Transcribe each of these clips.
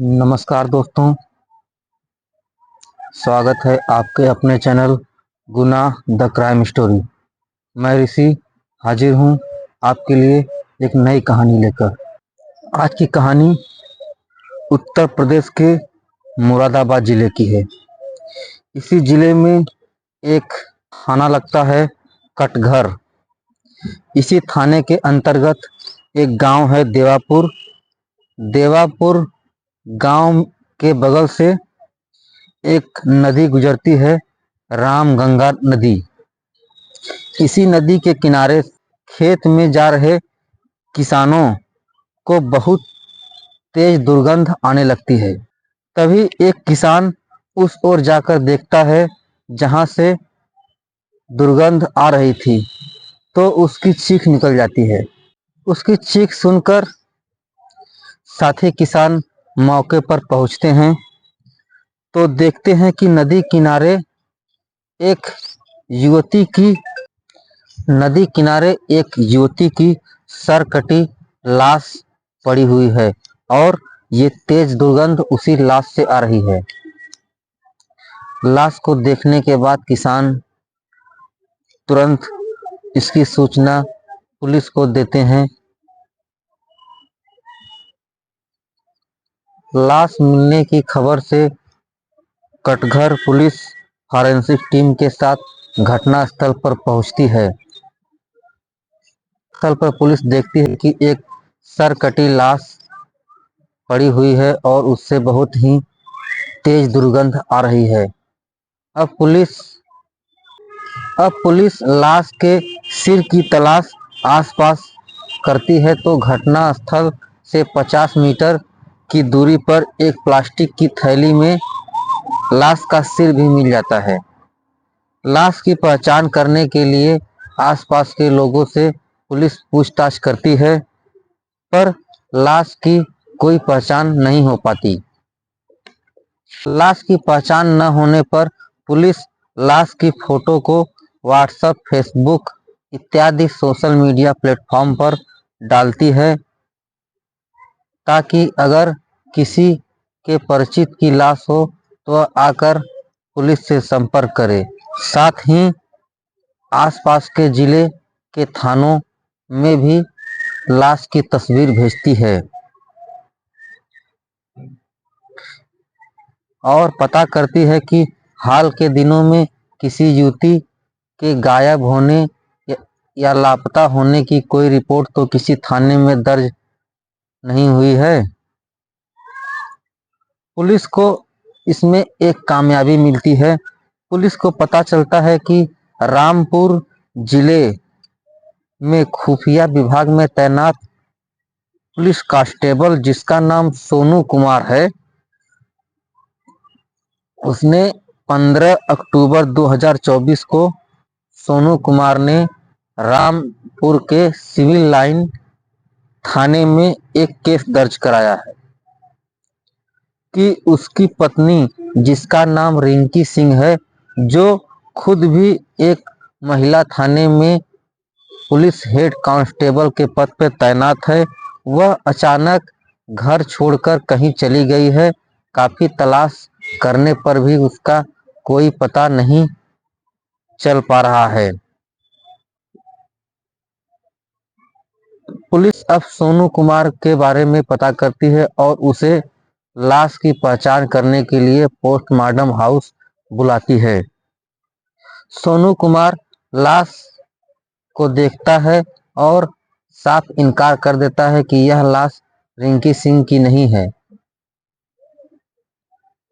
नमस्कार दोस्तों, स्वागत है आपके अपने चैनल गुनाह द क्राइम स्टोरी। मैं ऋषि हाजिर हूँ आपके लिए एक नई कहानी लेकर। आज की कहानी उत्तर प्रदेश के मुरादाबाद जिले की है। इसी जिले में एक थाना लगता है कटघर। इसी थाने के अंतर्गत एक गांव है देवापुर। देवापुर गांव के बगल से एक नदी गुजरती है, रामगंगा नदी। इसी नदी के किनारे खेत में जा रहे किसानों को बहुत तेज दुर्गंध आने लगती है। तभी एक किसान उस ओर जाकर देखता है जहां से दुर्गंध आ रही थी, तो उसकी चीख निकल जाती है। उसकी चीख सुनकर साथी किसान मौके पर पहुंचते हैं तो देखते हैं कि एक युवती की सर कटी लाश पड़ी हुई है और ये तेज दुर्गंध उसी लाश से आ रही है। लाश को देखने के बाद किसान तुरंत इसकी सूचना पुलिस को देते हैं। लाश मिलने की खबर से कटघर पुलिस फॉरेंसिक टीम के साथ घटनास्थल पर पहुंचती है। स्थल पर पुलिस देखती है कि एक सर कटी लाश पड़ी हुई है और उससे बहुत ही तेज दुर्गंध आ रही है। अब पुलिस लाश के सिर की तलाश आसपास करती है तो घटना स्थल से 50 मीटर की दूरी पर एक प्लास्टिक की थैली में लाश का सिर भी मिल जाता है। लाश की पहचान करने के लिए आसपास के लोगों से पुलिस पूछताछ करती है, पर लाश की कोई पहचान नहीं हो पाती। लाश की पहचान न होने पर पुलिस लाश की फोटो को व्हाट्सएप, फेसबुक इत्यादि सोशल मीडिया प्लेटफॉर्म पर डालती है ताकि अगर किसी के परिचित की लाश हो तो आकर पुलिस से संपर्क करे। साथ ही आसपास के जिले के थानों में भी लाश की तस्वीर भेजती है और पता करती है कि हाल के दिनों में किसी युवती के गायब होने या लापता होने की कोई रिपोर्ट तो किसी थाने में दर्ज नहीं हुई है। पुलिस को इसमें एक कामयाबी मिलती है। पुलिस को पता चलता है कि रामपुर जिले में खुफिया विभाग में तैनात पुलिस कांस्टेबल जिसका नाम सोनू कुमार है, उसने 15 अक्टूबर 2024 को सोनू कुमार ने रामपुर के सिविल लाइन थाने में एक केस दर्ज कराया है कि उसकी पत्नी जिसका नाम रिंकी सिंह है, जो खुद भी एक महिला थाने में पुलिस हेड कांस्टेबल के पद पर तैनात है, वह अचानक घर छोड़कर कहीं चली गई है। काफी तलाश करने पर भी उसका कोई पता नहीं चल पा रहा है। पुलिस अब सोनू कुमार के बारे में पता करती है और उसे लाश की पहचान करने के लिए पोस्टमार्टम हाउस बुलाती है। सोनू कुमार लाश को देखता है और साफ इनकार कर देता है कि यह लाश रिंकी सिंह की नहीं है।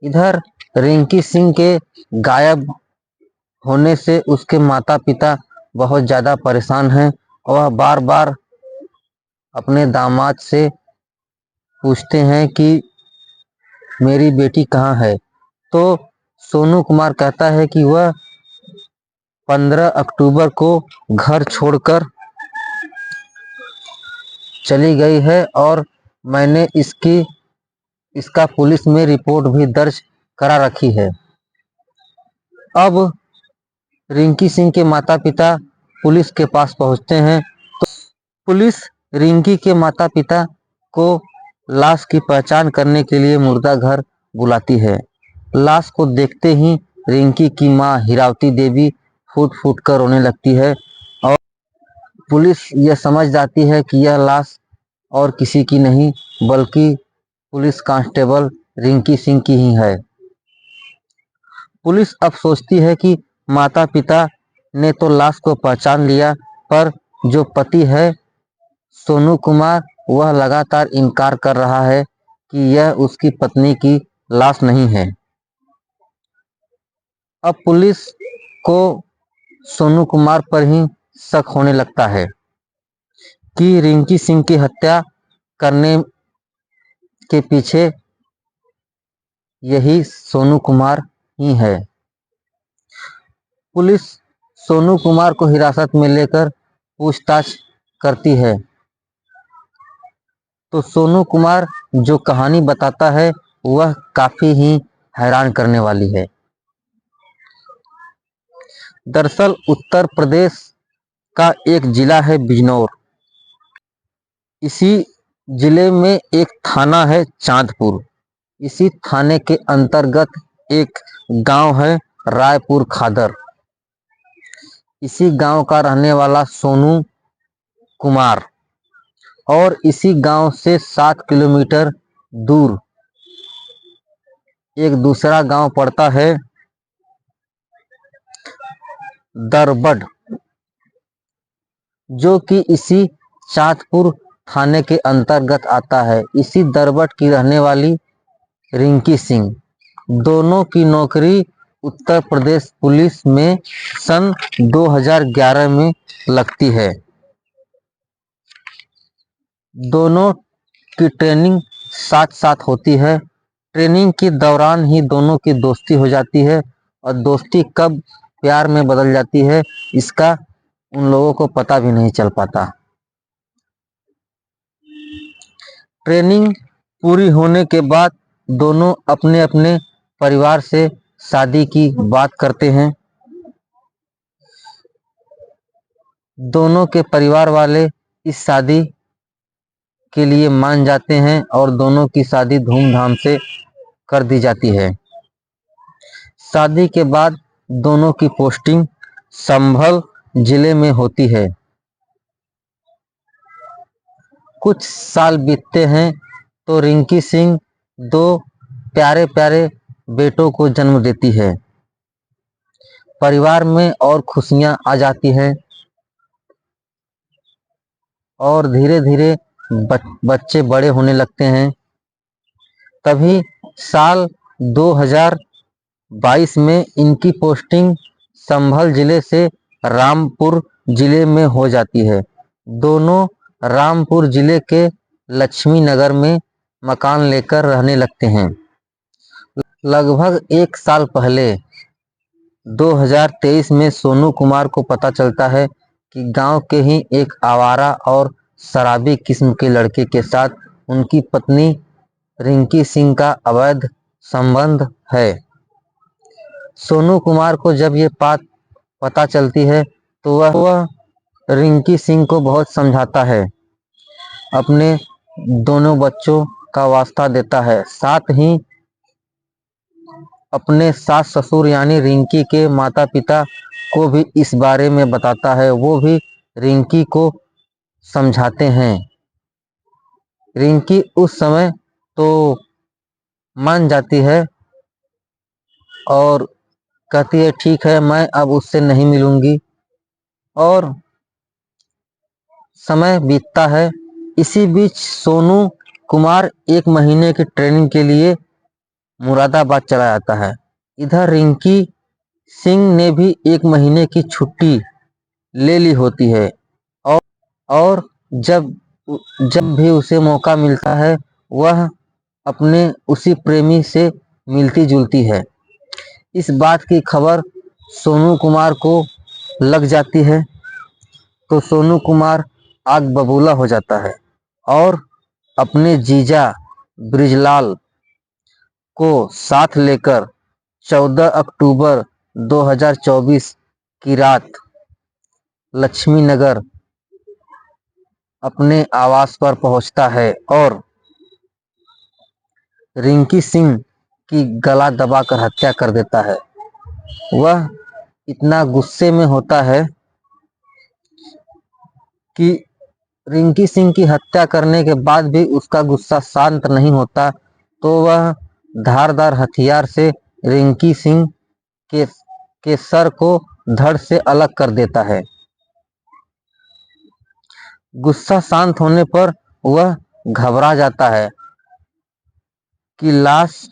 इधर रिंकी सिंह के गायब होने से उसके माता पिता बहुत ज़्यादा परेशान हैं। वह बार बार अपने दामाद से पूछते हैं कि मेरी बेटी कहाँ है, तो सोनू कुमार कहता है कि वह 15 अक्टूबर को घर छोड़कर चली गई है और मैंने इसका पुलिस में रिपोर्ट भी दर्ज करा रखी है। अब रिंकी सिंह के माता पिता पुलिस के पास पहुंचते हैं तो पुलिस रिंकी के माता पिता को लाश की पहचान करने के लिए मुर्दा घर बुलाती है। लाश को देखते ही रिंकी की मां हीरावती देवी फूट फूट कर रोने लगती है और पुलिस यह समझ जाती है कि यह लाश और किसी की नहीं बल्कि पुलिस कांस्टेबल रिंकी सिंह की ही है। पुलिस अब सोचती है कि माता पिता ने तो लाश को पहचान लिया, पर जो पति है सोनू कुमार, वह लगातार इनकार कर रहा है कि यह उसकी पत्नी की लाश नहीं है। अब पुलिस को सोनू कुमार पर ही शक होने लगता है कि रिंकी सिंह की हत्या करने के पीछे यही सोनू कुमार ही है। पुलिस सोनू कुमार को हिरासत में लेकर पूछताछ करती है तो सोनू कुमार जो कहानी बताता है वह काफी ही हैरान करने वाली है। दरअसल उत्तर प्रदेश का एक जिला है बिजनौर। इसी जिले में एक थाना है चांदपुर। इसी थाने के अंतर्गत एक गांव है रायपुर खादर। इसी गांव का रहने वाला सोनू कुमार और इसी गांव से 7 किलोमीटर दूर एक दूसरा गांव पड़ता है दरबड, जो कि इसी चांदपुर थाने के अंतर्गत आता है। इसी दरबड की रहने वाली रिंकी सिंह, दोनों की नौकरी उत्तर प्रदेश पुलिस में सन 2011 में लगती है। दोनों की ट्रेनिंग साथ साथ होती है। ट्रेनिंग के दौरान ही दोनों की दोस्ती हो जाती है और दोस्ती कब प्यार में बदल जाती है इसका उन लोगों को पता भी नहीं चल पाता। ट्रेनिंग पूरी होने के बाद दोनों अपने अपने परिवार से शादी की बात करते हैं। दोनों के परिवार वाले इस शादी के लिए मान जाते हैं और दोनों की शादी धूमधाम से कर दी जाती है। शादी के बाद दोनों की पोस्टिंग संभल जिले में होती है। कुछ साल बीतते हैं तो रिंकी सिंह 2 प्यारे प्यारे बेटों को जन्म देती है। परिवार में और खुशियां आ जाती हैं और धीरे धीरे बच्चे बड़े होने लगते हैं। तभी साल 2022 में इनकी पोस्टिंग संभल जिले से रामपुर जिले में हो जाती है। दोनों रामपुर जिले के लक्ष्मी नगर में मकान लेकर रहने लगते हैं। लगभग 1 साल पहले 2023 में सोनू कुमार को पता चलता है कि गांव के ही एक आवारा और शराबी किस्म के लड़के के साथ उनकी पत्नी रिंकी सिंह का अवैध संबंध है। सोनू कुमार को जब ये बात पता चलती है तो वह रिंकी सिंह को बहुत समझाता है, अपने दोनों बच्चों का वास्ता देता है, साथ ही अपने सास ससुर यानी रिंकी के माता पिता को भी इस बारे में बताता है। वो भी रिंकी को समझाते हैं। रिंकी उस समय तो मान जाती है और कहती है ठीक है, मैं अब उससे नहीं मिलूंगी। और समय बीतता है। इसी बीच सोनू कुमार 1 महीने की ट्रेनिंग के लिए मुरादाबाद चला जाता है। इधर रिंकी सिंह ने भी 1 महीने की छुट्टी ले ली होती है और जब जब भी उसे मौका मिलता है वह अपने उसी प्रेमी से मिलती जुलती है। इस बात की खबर सोनू कुमार को लग जाती है तो सोनू कुमार आग बबूला हो जाता है और अपने जीजा ब्रिजलाल को साथ लेकर 14 अक्टूबर 2024 की रात लक्ष्मी नगर अपने आवास पर पहुंचता है और रिंकी सिंह की गला दबाकर हत्या कर देता है। वह इतना गुस्से में होता है कि रिंकी सिंह की हत्या करने के बाद भी उसका गुस्सा शांत नहीं होता, तो वह धारदार हथियार से रिंकी सिंह के सर को धड़ से अलग कर देता है। गुस्सा शांत होने पर वह घबरा जाता है कि लाश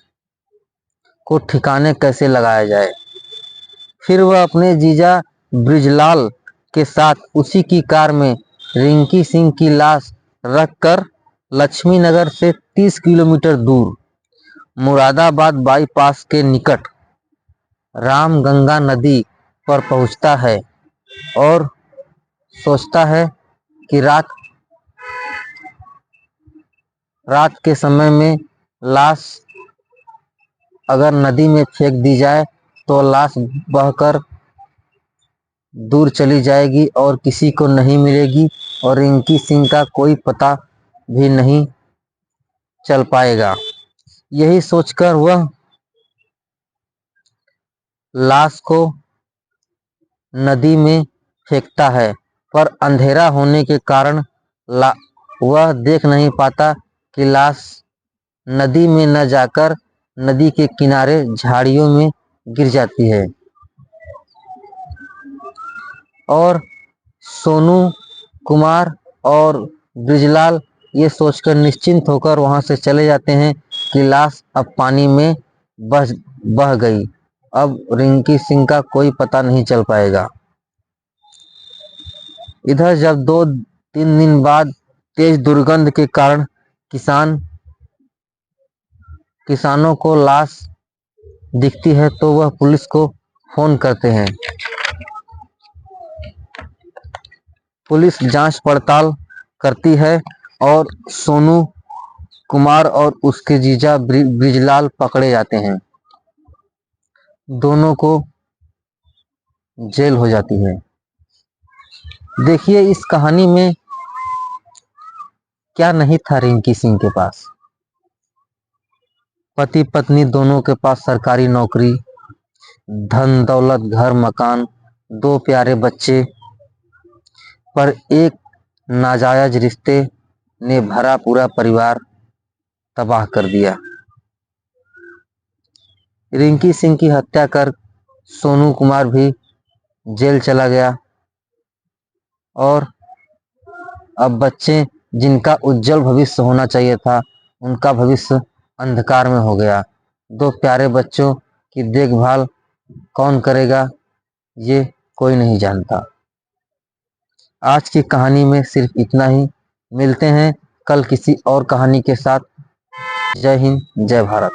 को ठिकाने कैसे लगाया जाए। फिर वह अपने जीजा ब्रिजलाल के साथ उसी की कार में रिंकी सिंह की लाश रखकर लक्ष्मी नगर से 30 किलोमीटर दूर मुरादाबाद बाईपास के निकट रामगंगा नदी पर पहुंचता है और सोचता है कि रात के समय में लाश अगर नदी में फेंक दी जाए तो लाश बहकर दूर चली जाएगी और किसी को नहीं मिलेगी और रिंकी सिंह का कोई पता भी नहीं चल पाएगा। यही सोचकर वह लाश को नदी में फेंकता है, पर अंधेरा होने के कारण वह देख नहीं पाता कि लाश नदी में न जाकर नदी के किनारे झाड़ियों में गिर जाती है। और सोनू कुमार और ब्रिजलाल ये सोचकर निश्चिंत होकर वहां से चले जाते हैं कि लाश अब पानी में बह गई, अब रिंकी सिंह का कोई पता नहीं चल पाएगा। इधर जब 2-3 दिन बाद तेज दुर्गंध के कारण किसानों को लाश दिखती है तो वह पुलिस को फोन करते हैं। पुलिस जांच पड़ताल करती है और सोनू कुमार और उसके जीजा ब्रिजलाल पकड़े जाते हैं। दोनों को जेल हो जाती है। देखिए इस कहानी में क्या नहीं था रिंकी सिंह के पास। पति पत्नी दोनों के पास सरकारी नौकरी, धन दौलत, घर मकान, 2 प्यारे बच्चे, पर एक नाजायज रिश्ते ने भरा पूरा परिवार तबाह कर दिया। रिंकी सिंह की हत्या कर सोनू कुमार भी जेल चला गया और अब बच्चे जिनका उज्जवल भविष्य होना चाहिए था, उनका भविष्य अंधकार में हो गया। 2 प्यारे बच्चों की देखभाल कौन करेगा, ये कोई नहीं जानता। आज की कहानी में सिर्फ इतना ही। मिलते हैं कल किसी और कहानी के साथ। जय हिंद, जय भारत।